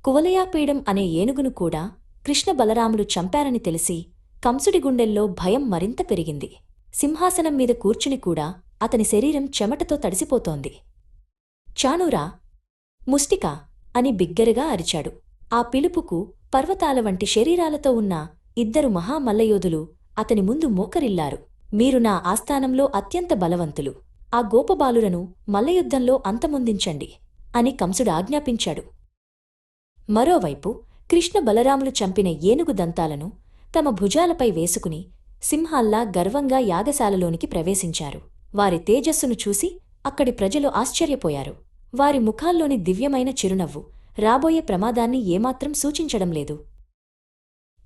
కువలయాపీడం అనే ఏనుగును కూడా కృష్ణ బలరాములు చంపారని తెలిసి కంసుడి గుండెల్లో భయం మరింత పెరిగింది. సింహాసనం మీద కూర్చుని కూడా అతని శరీరం చెమటతో తడిసిపోతోంది. చాణూరా, ముష్టికా అని బిగ్గరగా అరిచాడు. ఆ పిలుపుకు పర్వతాల వంటి శరీరాలతో ఉన్న ఇద్దరు మహామల్లయోధులు అతని ముందు మోకరిల్లారు. మీరు నా ఆస్థానంలో అత్యంత బలవంతులు. ఆ గోపబాలురను మల్లయుద్ధంలో అంతమొందించండి అని కంసుడు ఆజ్ఞాపించాడు. మరోవైపు కృష్ణ బలరాములు చంపిన ఏనుగు దంతాలను తమ భుజాలపై వేసుకుని సింహాల్లా గర్వంగా యాగశాలలోనికి ప్రవేశించారు. వారి తేజస్సును చూసి అక్కడి ప్రజలు ఆశ్చర్యపోయారు. వారి ముఖాల్లోని దివ్యమైన చిరునవ్వు రాబోయే ప్రమాదాన్ని ఏమాత్రం సూచించడం లేదు.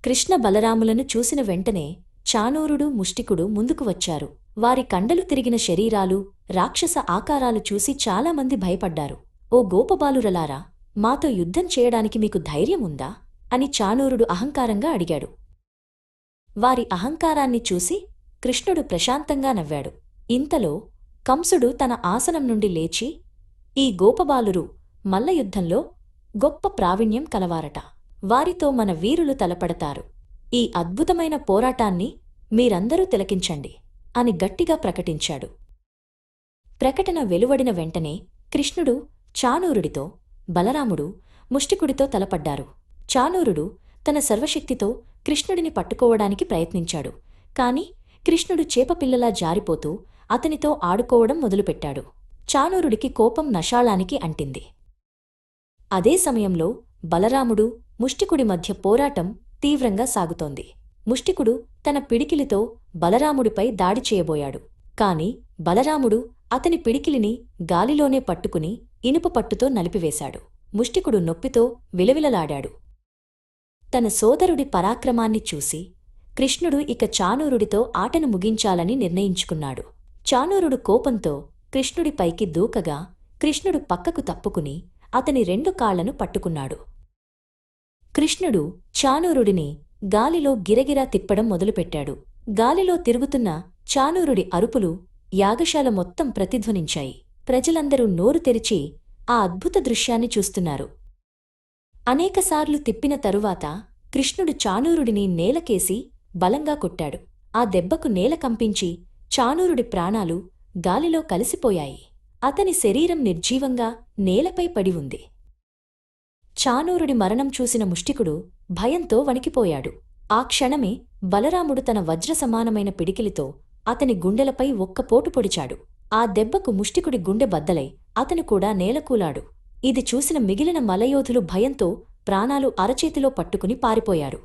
కృష్ణ బలరాములను చూసిన వెంటనే చాణూరుడు, ముష్టికుడు ముందుకు వచ్చారు. వారి కండలు తిరిగిన శరీరాలు, రాక్షస ఆకారాలు చూసి చాలామంది భయపడ్డారు. ఓ గోపబాలురలారా, మాతో యుద్ధం చేయడానికి మీకు ధైర్యముందా అని చాణూరుడు అహంకారంగా అడిగాడు. వారి అహంకారాన్ని చూసి కృష్ణుడు ప్రశాంతంగా నవ్వాడు. ఇంతలో కంసుడు తన ఆసనం నుండి లేచి, ఈ గోపబాలురు మల్లయుద్ధంలో గొప్ప ప్రావీణ్యం కలవారట. వారితో మన వీరులు తలపడతారు. ఈ అద్భుతమైన పోరాటాన్ని మీరందరూ తిలకించండి అని గట్టిగా ప్రకటించాడు. ప్రకటన వెలువడిన వెంటనే కృష్ణుడు చాణూరుడితో, బలరాముడు ముష్టికుడితో తలపడ్డారు. చాణూరుడు తన సర్వశక్తితో కృష్ణుడిని పట్టుకోవడానికి ప్రయత్నించాడు. కాని కృష్ణుడు చేపపిల్లలా జారిపోతూ అతనితో ఆడుకోవడం మొదలుపెట్టాడు. చాణూరుడికి కోపం నషాళానికి అంటింది. అదే సమయంలో బలరాముడు, ముష్టికుడి మధ్య పోరాటం తీవ్రంగా సాగుతోంది. ముష్టికుడు తన పిడికిలితో బలరాముడిపై దాడి చేయబోయాడు. కాని బలరాముడు అతని పిడికిలిని గాలిలోనే పట్టుకుని ఇనుప పట్టుతో నలిపివేశాడు. ముష్టికుడు నొప్పితో విలవిలలాడాడు. తన సోదరుడి పరాక్రమాన్ని చూసి కృష్ణుడు ఇక చాణూరుడితో ఆటను ముగించాలని నిర్ణయించుకున్నాడు. చాణూరుడు కోపంతో కృష్ణుడిపైకి దూకగా కృష్ణుడు పక్కకు తప్పుకుని అతని రెండు కాళ్లను పట్టుకున్నాడు. కృష్ణుడు చాణూరుడిని గాలిలో గిరగిరా తిప్పడం మొదలుపెట్టాడు. గాలిలో తిరుగుతున్న చాణూరుడి అరుపులు యాగశాల మొత్తం ప్రతిధ్వనించాయి. ప్రజలందరూ నోరు తెరిచి ఆ అద్భుత దృశ్యాన్ని చూస్తున్నారు. అనేకసార్లు తిప్పిన తరువాత కృష్ణుడు చాణూరుడిని నేలకేసి బలంగా కొట్టాడు. ఆ దెబ్బకు నేల కంపించి చాణూరుడి ప్రాణాలు గాలిలో కలిసిపోయాయి. అతని శరీరం నిర్జీవంగా నేలపై పడి ఉంది. చాణూరుడి మరణం చూసిన ముష్టికుడు భయంతో వణికిపోయాడు. ఆ క్షణమే బలరాముడు తన వజ్రసమానమైన పిడికిలితో అతని గుండెలపై ఒక్కపోటు పొడిచాడు. ఆ దెబ్బకు ముష్టికుడి గుండె బద్దలై అతను కూడా నేలకూలాడు. ఇది చూసిన మిగిలిన మలయోధులు భయంతో ప్రాణాలు అరచేతిలో పట్టుకుని పారిపోయారు.